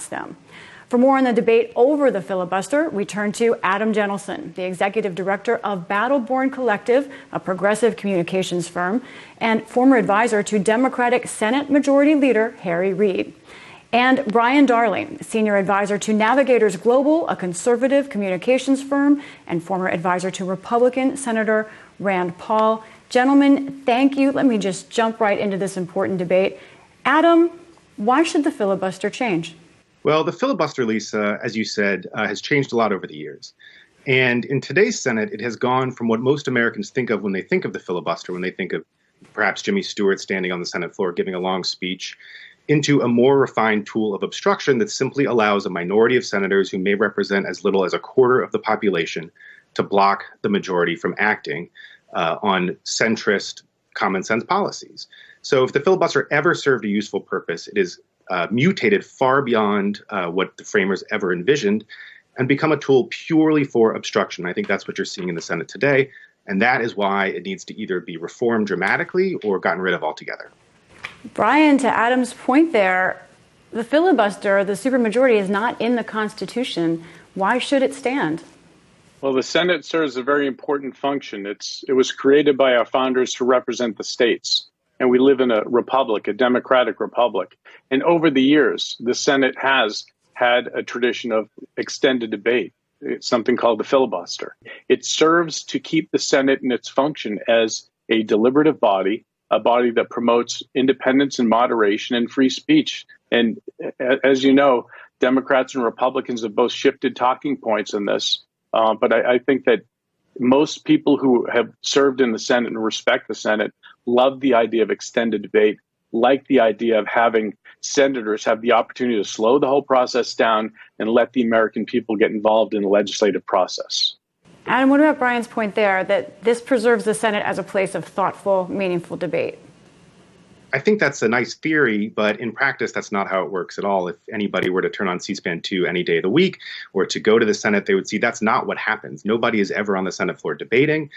them. For more on the debate over the filibuster, we turn to Adam Jentelson, the executive director of Battleborn Collective, a progressive communications firm, and former advisor to Democratic Senate Majority Leader Harry Reid. And Brian Darling, senior advisor to Navigators Global, a conservative communications firm, and former advisor to Republican Senator Rand Paul. Gentlemen, thank you. Let me just jump right into this important debate. Adam, why should the filibuster change? Well, the filibuster, Lisa, as you said, has changed a lot over the years. And in today's Senate, it has gone from what most Americans think of when they think of the filibuster, when they think of perhaps Jimmy Stewart standing on the Senate floor giving a long speech, into a more refined tool of obstruction that simply allows a minority of senators who may represent as little as a quarter of the population to block the majority from acting on centrist common sense policies. So if the filibuster ever served a useful purpose, it is mutated far beyond what the framers ever envisioned and become a tool purely for obstruction. I think that's what you're seeing in the Senate today. And that is why it needs to either be reformed dramatically or gotten rid of altogether. Brian, to Adam's point there, the filibuster, the supermajority, is not in the Constitution. Why should it stand? Well, the Senate serves a very important function. It was created by our founders to represent the states. And we live in a republic, a democratic republic. And over the years, the Senate has had a tradition of extended debate. It's something called the filibuster. It serves to keep the Senate in its function as a deliberative body, a body that promotes independence and moderation and free speech. And as you know, Democrats and Republicans have both shifted talking points in this. But I think that most people who have served in the Senate and respect the Senate love the idea of extended debate, like the idea of having senators have the opportunity to slow the whole process down and let the American people get involved in the legislative process. Adam, what about Brian's point there, that this preserves the Senate as a place of thoughtful, meaningful debate? I think that's a nice theory, but in practice, that's not how it works at all. If anybody were to turn on C-SPAN 2 any day of the week or to go to the Senate, they would see that's not what happens. Nobody is ever on the Senate floor debating.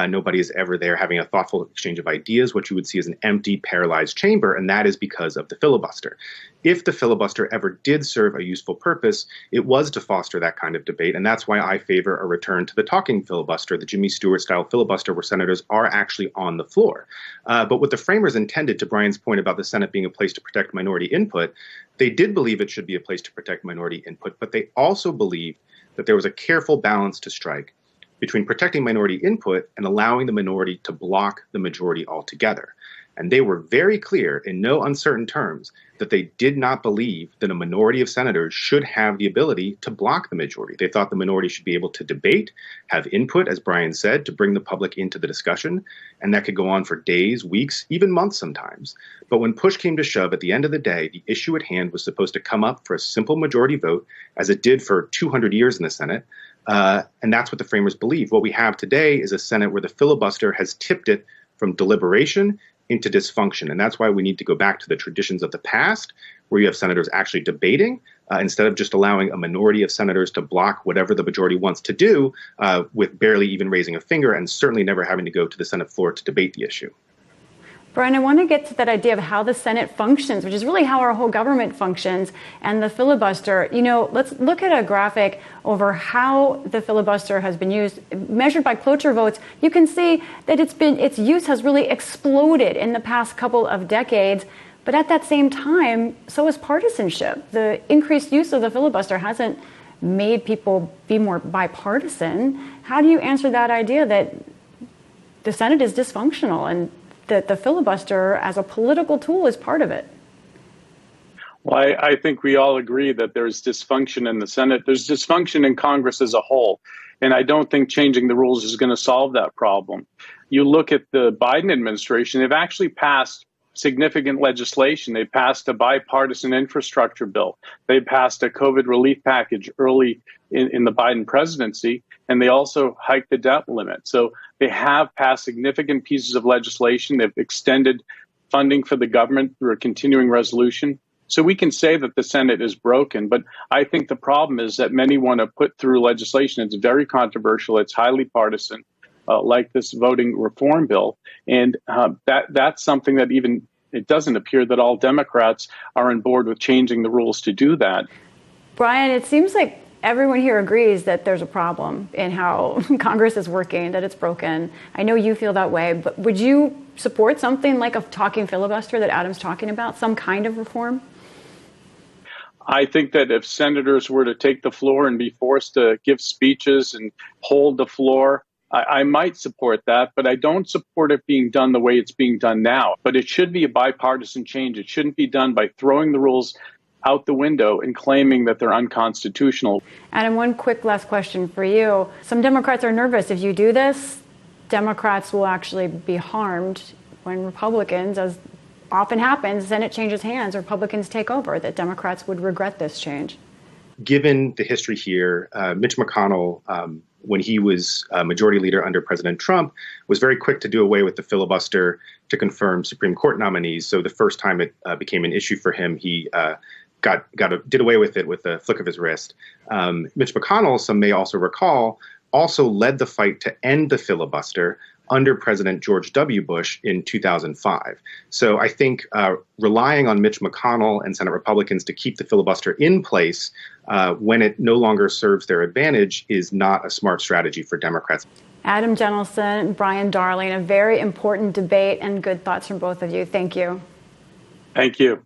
Nobody is ever there having a thoughtful exchange of ideas. What you would see is an empty, paralyzed chamber, and that is because of the filibuster. If the filibuster ever did serve a useful purpose, it was to foster that kind of debate, and that's why I favor a return to the talking filibuster, the Jimmy Stewart-style filibuster where senators are actually on the floor. But what the framers intended, to Brian's point about the Senate being a place to protect minority input, they did believe it should be a place to protect minority input, but they also believed that there was a careful balance to strike between protecting minority input and allowing the minority to block the majority altogether. And they were very clear in no uncertain terms that they did not believe that a minority of senators should have the ability to block the majority. They thought the minority should be able to debate, have input, as Brian said, to bring the public into the discussion. And that could go on for days, weeks, even months sometimes. But when push came to shove, at the end of the day, the issue at hand was supposed to come up for a simple majority vote, as it did for 200 years in the Senate. And that's what the framers believed. What we have today is a Senate where the filibuster has tipped it from deliberation into dysfunction. And that's why we need to go back to the traditions of the past, where you have senators actually debating instead of just allowing a minority of senators to block whatever the majority wants to do with barely even raising a finger and certainly never having to go to the Senate floor to debate the issue. Brian, I want to get to that idea of how the Senate functions, which is really how our whole government functions, and the filibuster. You know, let's look at a graphic over how the filibuster has been used. Measured by cloture votes, you can see that its use has really exploded in the past couple of decades. But at that same time, so is partisanship. The increased use of the filibuster hasn't made people be more bipartisan. How do you answer that idea that the Senate is dysfunctional and that the filibuster as a political tool is part of it? Well, I think we all agree that there's dysfunction in the Senate. There's dysfunction in Congress as a whole. And I don't think changing the rules is going to solve that problem. You look at the Biden administration, they've actually passed significant legislation. They passed a bipartisan infrastructure bill. They passed a COVID relief package early in the Biden presidency, and they also hiked the debt limit. So they have passed significant pieces of legislation. They've extended funding for the government through a continuing resolution. So we can say that the Senate is broken, but I think the problem is that many want to put through legislation. It's very controversial. It's highly partisan. Like this voting reform bill. And that's something that it doesn't appear that all Democrats are on board with changing the rules to do that. Brian, it seems like everyone here agrees that there's a problem in how Congress is working, that it's broken. I know you feel that way, but would you support something like a talking filibuster that Adam's talking about, some kind of reform? I think that if senators were to take the floor and be forced to give speeches and hold the floor, I might support that, but I don't support it being done the way it's being done now. But it should be a bipartisan change. It shouldn't be done by throwing the rules out the window and claiming that they're unconstitutional. Adam, one quick last question for you. Some Democrats are nervous. If you do this, Democrats will actually be harmed when Republicans, as often happens, the Senate changes hands, Republicans take over, that Democrats would regret this change. Given the history here, Mitch McConnell, when he was majority leader under President Trump, was very quick to do away with the filibuster to confirm Supreme Court nominees. So the first time it became an issue for him, he did away with it with a flick of his wrist. Mitch McConnell, some may also recall, also led the fight to end the filibuster under President George W. Bush in 2005. So I think relying on Mitch McConnell and Senate Republicans to keep the filibuster in place when it no longer serves their advantage is not a smart strategy for Democrats. Adam Jenelson, Brian Darling, a very important debate and good thoughts from both of you. Thank you. Thank you.